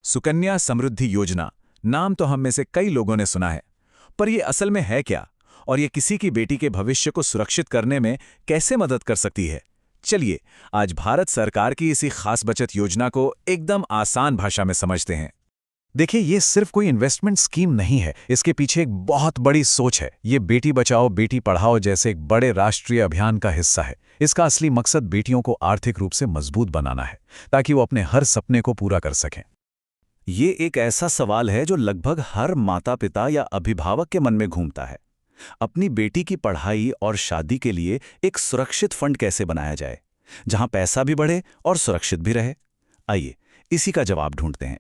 सुकन्या समृद्धि योजना, नाम तो हम में से कई लोगों ने सुना है, पर यह असल में है क्या और यह किसी की बेटी के भविष्य को सुरक्षित करने में कैसे मदद कर सकती है? चलिए आज भारत सरकार की इसी खास बचत योजना को एकदम आसान भाषा में समझते हैं। देखिए, ये सिर्फ कोई इन्वेस्टमेंट स्कीम नहीं है, इसके पीछे एक बहुत बड़ी सोच है। ये बेटी बचाओ बेटी पढ़ाओ जैसे एक बड़े राष्ट्रीय अभियान का हिस्सा है। इसका असली मकसद बेटियों को आर्थिक रूप से मजबूत बनाना है, ताकि वो अपने हर सपने को पूरा कर सकें। ये एक ऐसा सवाल है जो लगभग हर माता पिता या अभिभावक के मन में घूमता है। अपनी बेटी की पढ़ाई और शादी के लिए एक सुरक्षित फंड कैसे बनाया जाए, जहां पैसा भी बढ़े और सुरक्षित भी रहे? आइए इसी का जवाब ढूंढते हैं।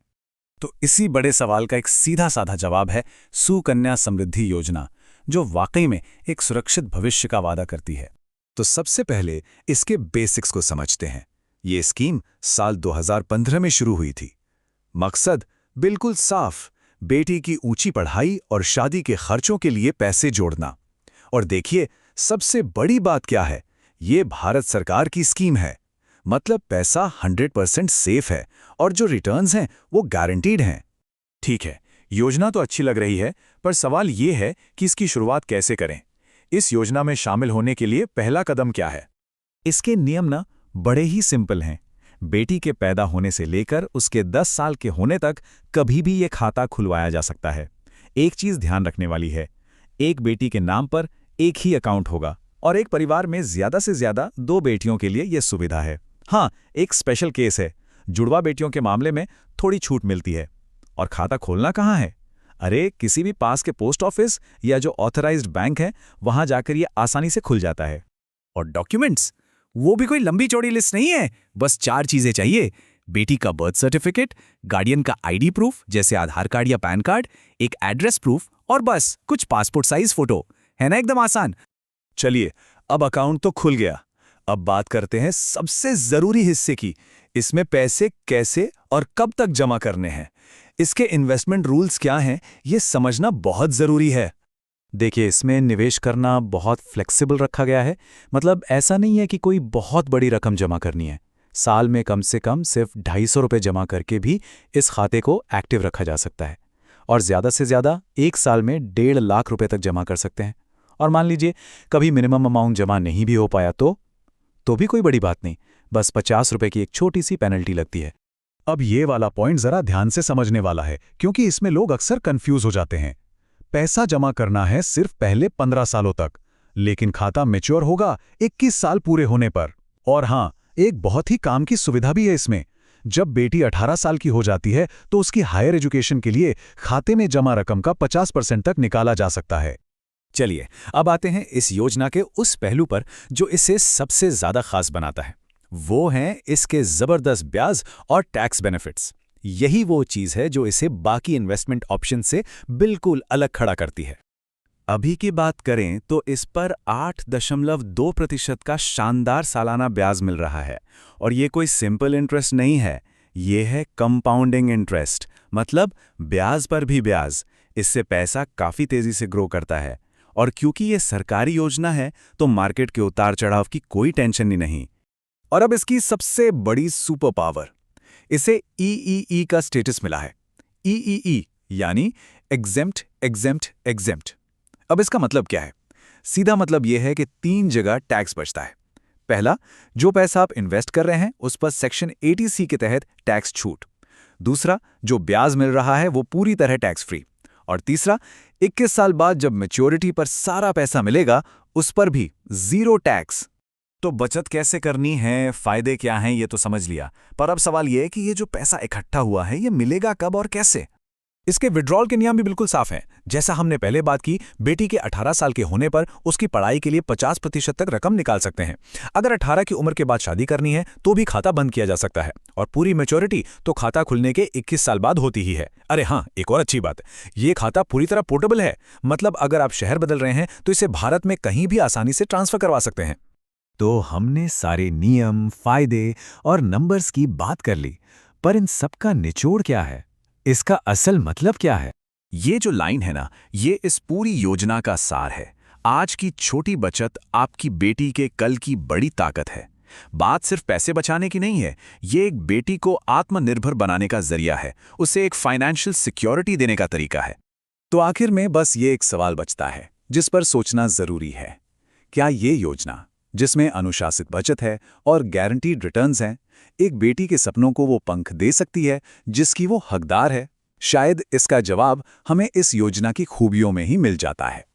तो इसी बड़े सवाल का एक सीधा साधा जवाब है सुकन्या समृद्धि योजना, जो वाकई में एक सुरक्षित भविष्य का वादा करती है। तो सबसे पहले इसके बेसिक्स को समझते हैं। ये स्कीम साल 2015 में शुरू हुई थी। मकसद बिल्कुल साफ, बेटी की ऊंची पढ़ाई और शादी के खर्चों के लिए पैसे जोड़ना। और देखिए, सबसे बड़ी बात क्या है, ये भारत सरकार की स्कीम है, मतलब पैसा 100% सेफ है और जो रिटर्न्स हैं वो गारंटीड हैं। ठीक है, योजना तो अच्छी लग रही है, पर सवाल ये है कि इसकी शुरुआत कैसे करें। इस योजना में शामिल होने के लिए पहला कदम क्या है? इसके नियम ना बड़े ही सिंपल हैं। बेटी के पैदा होने से लेकर उसके 10 साल के होने तक कभी भी ये खाता खुलवाया जा सकता है। एक चीज़ ध्यान रखने वाली है, एक बेटी के नाम पर एक ही अकाउंट होगा और एक परिवार में ज़्यादा से ज़्यादा 2 बेटियों के लिए यह सुविधा है। हाँ, एक स्पेशल केस है, जुड़वा बेटियों के मामले में थोड़ी छूट मिलती है। और खाता खोलना कहाँ है? अरे, किसी भी पास के पोस्ट ऑफिस या जो ऑथराइज्ड बैंक है, वहां जाकर ये आसानी से खुल जाता है। और डॉक्यूमेंट्स, वो भी कोई लंबी चौड़ी लिस्ट नहीं है, बस 4 चीजें चाहिए। बेटी का बर्थ सर्टिफिकेट, गार्डियन का आईडी प्रूफ जैसे आधार कार्ड या पैन कार्ड, एक एड्रेस प्रूफ और बस कुछ पासपोर्ट साइज फोटो। है ना एकदम आसान। चलिए, अब अकाउंट तो खुल गया। अब बात करते हैं सबसे जरूरी हिस्से की, इसमें पैसे कैसे और कब तक जमा करने हैं। इसके इन्वेस्टमेंट रूल्स क्या हैं, ये समझना बहुत जरूरी है। देखिए, इसमें निवेश करना बहुत फ्लेक्सिबल रखा गया है। मतलब ऐसा नहीं है कि कोई बहुत बड़ी रकम जमा करनी है। साल में कम से कम सिर्फ 250 रुपये जमा करके भी इस खाते को एक्टिव रखा जा सकता है। और ज़्यादा से ज़्यादा 1 साल में 1.5 लाख रुपए तक जमा कर सकते हैं। और मान लीजिए कभी मिनिमम अमाउंट जमा नहीं भी हो पाया तो भी कोई बड़ी बात नहीं, बस 50 रुपए की एक छोटी सी पेनल्टी लगती है। अब ये वाला पॉइंट जरा ध्यान से समझने वाला है, क्योंकि इसमें लोग अक्सर कंफ्यूज हो जाते हैं। पैसा जमा करना है सिर्फ पहले 15 सालों तक, लेकिन खाता मैच्योर होगा 21 साल पूरे होने पर। और हाँ, एक बहुत ही काम की सुविधा भी है इसमें। जब बेटी 18 साल की हो जाती है तो उसकी हायर एजुकेशन के लिए खाते में जमा रकम का 50% तक निकाला जा सकता है। चलिए, अब आते हैं इस योजना के उस पहलू पर जो इसे सबसे ज्यादा खास बनाता है। वो हैं इसके जबरदस्त ब्याज और टैक्स बेनिफिट्स। यही वो चीज है जो इसे बाकी इन्वेस्टमेंट ऑप्शन से बिल्कुल अलग खड़ा करती है। अभी की बात करें तो इस पर 8.2% का शानदार सालाना ब्याज मिल रहा है। और ये कोई सिंपल इंटरेस्ट नहीं है, ये है कंपाउंडिंग इंटरेस्ट, मतलब ब्याज पर भी ब्याज। इससे पैसा काफी तेजी से ग्रो करता है। और क्योंकि ये सरकारी योजना है तो मार्केट के उतार चढ़ाव की कोई टेंशन ही नहीं। और अब इसकी सबसे बड़ी सुपर पावर, इसे ईईई का स्टेटस मिला है। ईईई यानी एग्जेम्प्ट एग्जेम्प्ट एग्जेम्प्ट। अब इसका मतलब क्या है? सीधा मतलब यह है कि 3 जगह टैक्स बचता है। पहला, जो पैसा आप इन्वेस्ट कर रहे हैं उस पर सेक्शन 80C के तहत टैक्स छूट। दूसरा, जो ब्याज मिल रहा है वो पूरी तरह टैक्स फ्री। और तीसरा, 21 साल बाद जब मैच्योरिटी पर सारा पैसा मिलेगा उस पर भी 0 टैक्स। तो बचत कैसे करनी है, फायदे क्या हैं, ये तो समझ लिया। पर अब सवाल ये है कि ये जो पैसा इकट्ठा हुआ है ये मिलेगा कब और कैसे? इसके विड्रॉल के नियम भी बिल्कुल साफ हैं। जैसा हमने पहले बात की, बेटी के 18 साल के होने पर उसकी पढ़ाई के लिए 50% तक रकम निकाल सकते हैं। अगर 18 की उम्र के बाद शादी करनी है तो भी खाता बंद किया जा सकता है। और पूरी मैच्योरिटी तो खाता खुलने के 21 साल बाद होती ही है। अरे हाँ, एक और अच्छी बात, ये खाता पूरी तरह पोर्टेबल है। मतलब अगर आप शहर बदल रहे हैं तो इसे भारत में कहीं भी आसानी से ट्रांसफर करवा सकते हैं। तो हमने सारे नियम, फायदे और नंबर्स की बात कर ली, पर इन सब का निचोड़ क्या है? इसका असल मतलब क्या है? ये जो लाइन है ना, ये इस पूरी योजना का सार है। आज की छोटी बचत आपकी बेटी के कल की बड़ी ताकत है। बात सिर्फ पैसे बचाने की नहीं है, ये एक बेटी को आत्मनिर्भर बनाने का जरिया है, उसे एक फाइनेंशियल सिक्योरिटी देने का तरीका है। तो आखिर में बस ये एक सवाल बचता है जिस पर सोचना जरूरी है। क्या ये योजना, जिसमें अनुशासित बचत है और गारंटीड रिटर्न्स हैं, एक बेटी के सपनों को वो पंख दे सकती है जिसकी वो हकदार है? शायद इसका जवाब हमें इस योजना की खूबियों में ही मिल जाता है।